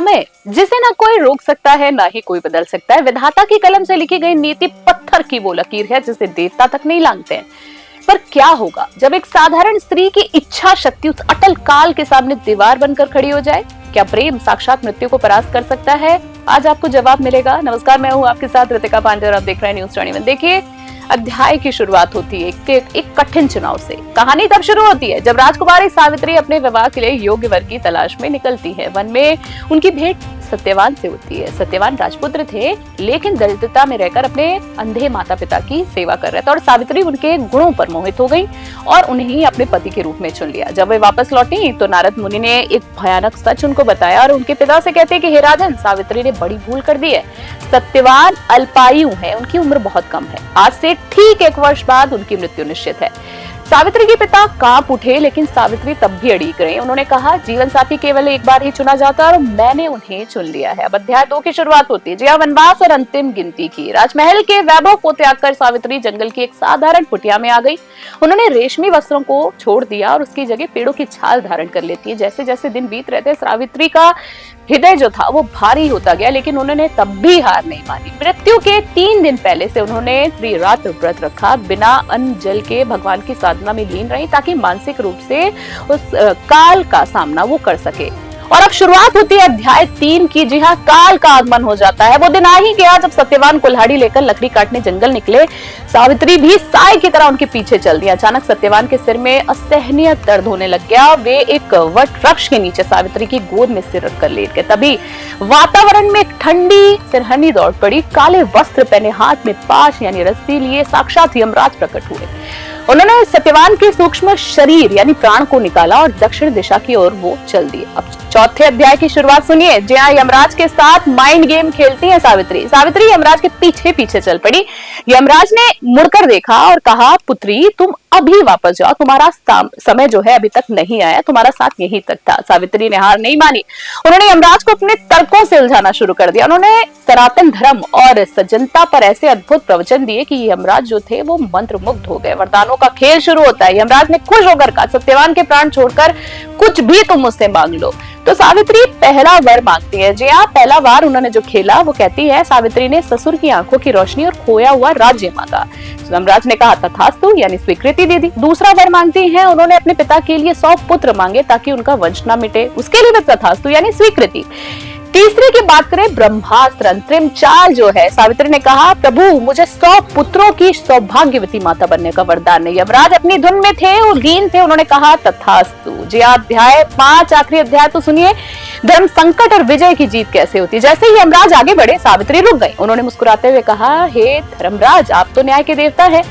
समय जिसे ना कोई रोक सकता है ना ही कोई बदल सकता है। विधाता की कलम से लिखी गई नीति पत्थर की वो लकीर है जिसे देवता तक नहीं लांघते हैं। पर क्या होगा जब एक साधारण स्त्री की इच्छा शक्ति उस अटल काल के सामने दीवार बनकर खड़ी हो जाए? क्या प्रेम साक्षात मृत्यु को परास्त कर सकता है? आज आपको जवाब मिलेगा। नमस्कार, मैं हूं आपके साथ रितिका पांडे और आप देख रहे हैं न्यूज़ 21। देखिए, अध्याय की शुरुआत होती है एक कठिन चुनाव से। कहानी तब शुरू होती है जब राजकुमारी सावित्री अपने विवाह के लिए योग्य वर की तलाश में निकलती है। वन में उनकी भेंट सत्यवान से होती है। सत्यवान राजपुत्र थे, लेकिन दरिद्रता में रहकर अपने अंधे माता पिता की सेवा कर रहे थे और सावित्री उनके गुणों पर मोहित हो गई और उन्हें ही अपने पति के रूप में चुन लिया। जब वे वापस लौटी तो नारद मुनि ने एक भयानक सच उनको बताया और उनके पिता से कहते हैं कि हे राजन, सावित्री ने बड़ी भूल कर दी है। सत्यवान अल्पायु है, उनकी उम्र बहुत कम है। आज से ठीक 1 वर्ष बाद उनकी मृत्यु निश्चित है। सावित्री के पिता कांप उठे, लेकिन सावित्री तब भी अड़िग रही। उन्होंने कहा, जीवन साथी केवल एक बार ही चुना जाता है और मैंने उन्हें चुन लिया है। अब अध्याय 2 की शुरुआत होती है। जी हाँ, वनवास और अंतिम गिनती की। राजमहल के वैभव को त्याग कर सावित्री जंगल की एक साधारण कुटिया में आ गई। उन्होंने रेशमी वस्त्रों को छोड़ दिया और उसकी जगह पेड़ों की छाल धारण कर लेती है। जैसे जैसे दिन बीत रहे थे, सावित्री का हृदय जो था वो भारी होता गया, लेकिन उन्होंने तब भी हार नहीं मानी। मृत्यु के 3 दिन पहले से उन्होंने त्रिरात्र व्रत रखा। बिना अन्न जल के भगवान की साधना में लीन रही ताकि मानसिक रूप से उस काल का सामना वो कर सके। और अब शुरुआत होती है अध्याय 3 की। जी हाँ, काल का आगमन हो जाता है। वो दिन आ ही गया जब सत्यवान कुल्हाड़ी लेकर लकड़ी काटने जंगल निकले। सावित्री भी साय की तरह उनके पीछे चल दी। अचानक सत्यवान के सिर में असहनीय दर्द होने लग गया। वे एक वट वृक्ष के नीचे सावित्री की गोद में सिर रखकर लेट गए। तभी वातावरण में एक ठंडी सिरहनी दौड़ पड़ी। काले वस्त्र पहने, हाथ में पाश यानी रस्सी लिए साक्षात यमराज प्रकट हुए। उन्होंने सत्यवान के सूक्ष्म शरीर यानी प्राण को निकाला और दक्षिण दिशा की ओर वो चल दिए। अब चौथे अध्याय की शुरुआत सुनिए। जहाँ यमराज के साथ माइंड गेम खेलती है सावित्री। सावित्री यमराज के पीछे पीछे चल पड़ी। यमराज ने मुड़कर देखा और कहा, पुत्री तुम अभी वापस जाओ, तुम्हारा समय जो है अभी तक नहीं आया, तुम्हारा साथ यहीं तक था। सावित्री ने हार नहीं मानी। उन्होंने यमराज को अपने तर्कों से उलझाना शुरू कर दिया। उन्होंने सनातन धर्म और सज्जनता पर ऐसे अद्भुत प्रवचन दिए कि यमराज जो थे वो मंत्र मुग्ध हो गए। वरदानों का खेल शुरू होता है। यमराज ने खुश होकर कहा, सत्यवान के प्राण छोड़कर कुछ भी तुम मुझसे मांग लो। तो सावित्री पहला वर मांगती है। जी हाँ, पहला वार उन्होंने जो खेला वो कहती है, सावित्री ने ससुर की आंखों की रोशनी और खोया हुआ राज्य मांगा। यमराज ने कहा तथास्तु यानी स्वीकृति दे दी। दूसरा वर मांगती है, उन्होंने अपने पिता के लिए 100 पुत्र मांगे ताकि उनका वंश न मिटे, उसके लिए भी तथास्तु यानी स्वीकृति। तीसरे की बात करें, ब्रह्मास्त्र अंतरिम चाल जो है, सावित्री ने कहा, प्रभु मुझे 100 पुत्रों की सौभाग्यवती माता बनने का वरदान है। यमराज अपनी धुन में थे और लीन थे। उन्होंने कहा तथास्तु। जी अध्याय 5 आखिरी अध्याय तो सुनिए। धर्म संकट और विजय की जीत कैसे होती है। जैसे ही यमराज आगे बढ़े, सावित्री रुक गई। उन्होंने मुस्कुराते हुए कहा, हे धर्मराज, आप तो न्याय के देवता है।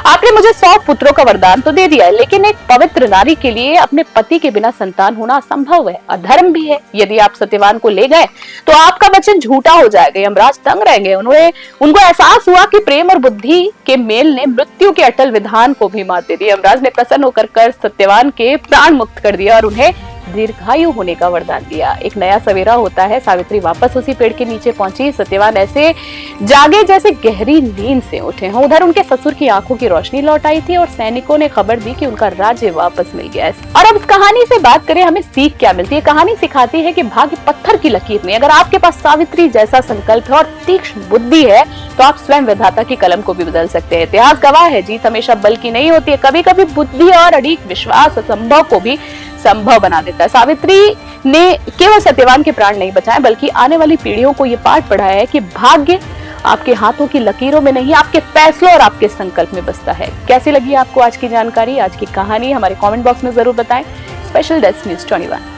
आपने मुझे 100 पुत्रों का वरदान तो दे दिया है, लेकिन एक पवित्र नारी के लिए अपने पति के बिना संतान होना असंभव है, अधर्म भी है। यदि आप सत्यवान को ले गए तो आपका वचन झूठा हो जाएगा। यमराज तंग रहेंगे। उनको एहसास हुआ कि प्रेम और बुद्धि के मेल ने मृत्यु के अटल विधान को भी मात दे दी। यमराज ने प्रसन्न होकर सत्यवान के प्राण मुक्त कर दिया और उन्हें दीर्घायु होने का वरदान दिया। एक नया सवेरा होता है। सावित्री वापस उसी पेड़ के नीचे पहुंची। सत्यवान ऐसे जागे जैसे गहरी नींद से उठे हों। उधर उनके ससुर की आंखों की रोशनी लौट आई थी और सैनिकों ने खबर दी कि उनका राज्य वापस मिल गया है। और अब इस कहानी से बात करें, हमें सीख क्या मिलती है। कहानी सिखाती है कि भाग्य पत्थर की लकीर में। अगर आपके पास सावित्री जैसा संकल्प है और तीक्ष्ण बुद्धि है तो आप स्वयं विधाता की कलम को भी बदल सकते हैं। इतिहास गवाह है, जीत हमेशा बल की नहीं होती है। कभी कभी बुद्धि और अड़िग विश्वास असंभव को भी संभव बना देता है। सावित्री ने केवल सत्यवान के प्राण नहीं बचाए, बल्कि आने वाली पीढ़ियों को ये पाठ पढ़ाया है कि भाग्य आपके हाथों की लकीरों में नहीं, आपके फैसलों और आपके संकल्प में बसता है। कैसी लगी आपको आज की जानकारी, आज की कहानी? हमारे कमेंट बॉक्स में जरूर बताएं। Special desk news 21।